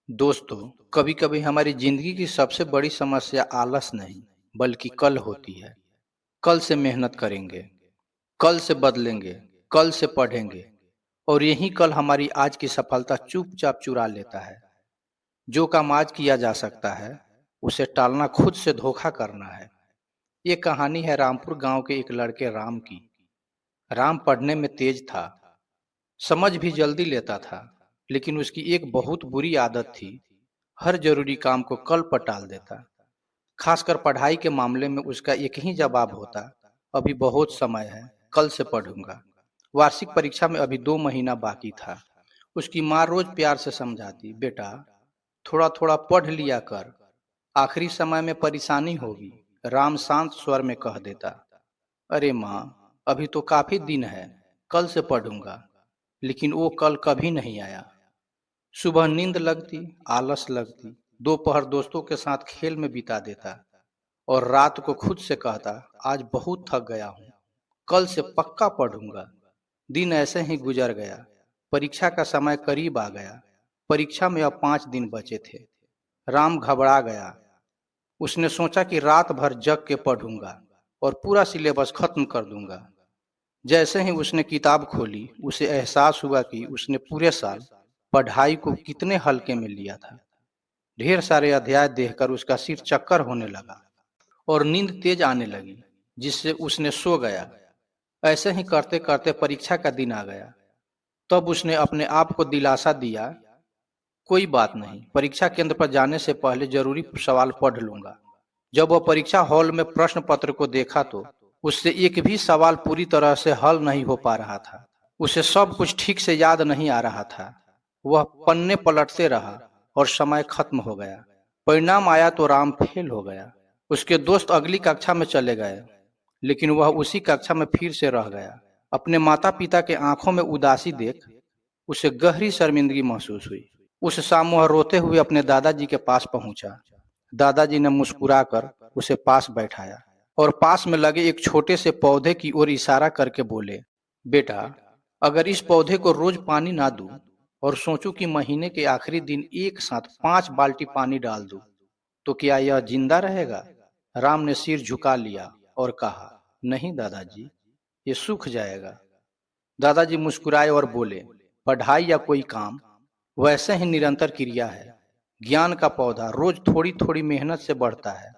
दोस्तों, कभी कभी हमारी जिंदगी की सबसे बड़ी समस्या आलस नहीं बल्कि कल होती है। कल से मेहनत करेंगे, कल से बदलेंगे, कल से पढ़ेंगे, और यही कल हमारी आज की सफलता चुपचाप चुरा लेता है। जो काम आज किया जा सकता है उसे टालना खुद से धोखा करना है। ये कहानी है रामपुर गांव के एक लड़के राम की। राम पढ़ने में तेज था, समझ भी जल्दी लेता था, लेकिन उसकी एक बहुत बुरी आदत थी। हर जरूरी काम को कल पर टाल देता। खासकर पढ़ाई के मामले में उसका एक ही जवाब होता, अभी बहुत समय है, कल से पढ़ूंगा। वार्षिक परीक्षा में अभी 2 महीना बाकी था। उसकी माँ रोज प्यार से समझाती, बेटा थोड़ा थोड़ा पढ़ लिया कर, आखिरी समय में परेशानी होगी। राम शांत स्वर में कह देता, अरे माँ, अभी तो काफी दिन है, कल से पढ़ूंगा। लेकिन वो कल कभी नहीं आया। सुबह नींद लगती, आलस लगती, दोपहर दोस्तों के साथ खेल में बिता देता, और रात को खुद से कहता, आज बहुत थक गया हूँ, कल से पक्का पढ़ूंगा। दिन ऐसे ही गुजर गया। परीक्षा का समय करीब आ गया। परीक्षा में अब 5 दिन बचे थे। राम घबरा गया। उसने सोचा कि रात भर जग के पढ़ूंगा और पूरा सिलेबस खत्म कर दूंगा। जैसे ही उसने किताब खोली, उसे एहसास हुआ कि उसने पूरे साल पढ़ाई को कितने हल्के में लिया था। ढेर सारे अध्याय देखकर उसका सिर चक्कर होने लगा और नींद तेज आने लगी, जिससे उसने सो गया। ऐसे ही करते करते परीक्षा का दिन आ गया। तब उसने अपने आप को दिलासा दिया, कोई बात नहीं, परीक्षा केंद्र पर जाने से पहले जरूरी सवाल पढ़ लूंगा। जब वह परीक्षा हॉल में प्रश्न पत्र को देखा तो उससे एक भी सवाल पूरी तरह से हल नहीं हो पा रहा था। उसे सब कुछ ठीक से याद नहीं आ रहा था। वह पन्ने पलटते रहा और समय खत्म हो गया। परिणाम आया तो राम फेल हो गया। उसके दोस्त अगली कक्षा में चले गए, लेकिन वह उसी कक्षा में फिर से रह गया। अपने माता पिता के आंखों में उदासी देख उसे गहरी शर्मिंदगी महसूस हुई। उस शाम वह रोते हुए अपने दादाजी के पास पहुंचा। दादाजी ने मुस्कुराकर उसे पास बैठाया और पास में लगे एक छोटे से पौधे की ओर इशारा करके बोले, बेटा, अगर इस पौधे को रोज पानी ना दूं और सोचूं कि महीने के आखिरी दिन एक साथ 5 बाल्टी पानी डाल दूं, तो क्या यह जिंदा रहेगा? राम ने सिर झुका लिया और कहा, नहीं दादाजी, ये सूख जाएगा। दादाजी मुस्कुराए और बोले, पढ़ाई या कोई काम वैसे ही निरंतर क्रिया है। ज्ञान का पौधा रोज थोड़ी थोड़ी मेहनत से बढ़ता है।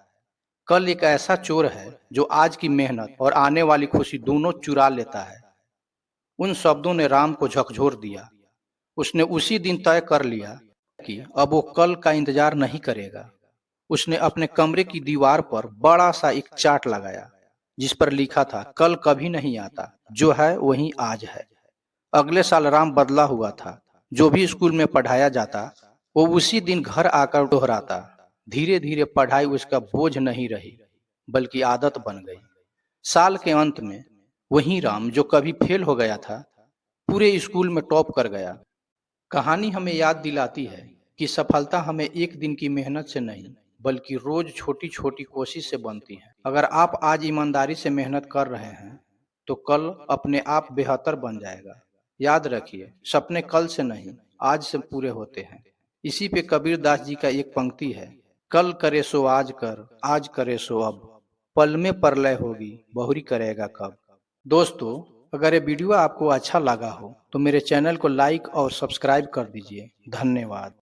कल एक ऐसा चोर है जो आज की मेहनत और आने वाली खुशी दोनों चुरा लेता है। उन शब्दों ने राम को झकझोर दिया। उसने उसी दिन तय कर लिया कि अब वो कल का इंतजार नहीं करेगा। उसने अपने कमरे की दीवार पर बड़ा सा एक चार्ट लगाया, जिस पर लिखा था, कल कभी नहीं आता, जो है वही आज है। अगले साल राम बदला हुआ था। जो भी स्कूल में पढ़ाया जाता वो उसी दिन घर आकर दोहराता। धीरे धीरे पढ़ाई उसका बोझ नहीं रही बल्कि आदत बन गई। साल के अंत में वही राम जो कभी फेल हो गया था, पूरे स्कूल में टॉप कर गया। कहानी हमें याद दिलाती है कि सफलता हमें एक दिन की मेहनत से नहीं बल्कि रोज छोटी छोटी कोशिश से बनती है। अगर आप आज ईमानदारी से मेहनत कर रहे हैं तो कल अपने आप बेहतर बन जाएगा। याद रखिए, सपने कल से नहीं आज से पूरे होते हैं। इसी पे कबीर दास जी का एक पंक्ति है, कल करे सो आज कर, आज करे सो अब, पल में परलय होगी, बहुरी करेगा कब। दोस्तों, अगर ये वीडियो आपको अच्छा लगा हो तो मेरे चैनल को लाइक और सब्सक्राइब कर दीजिए। धन्यवाद।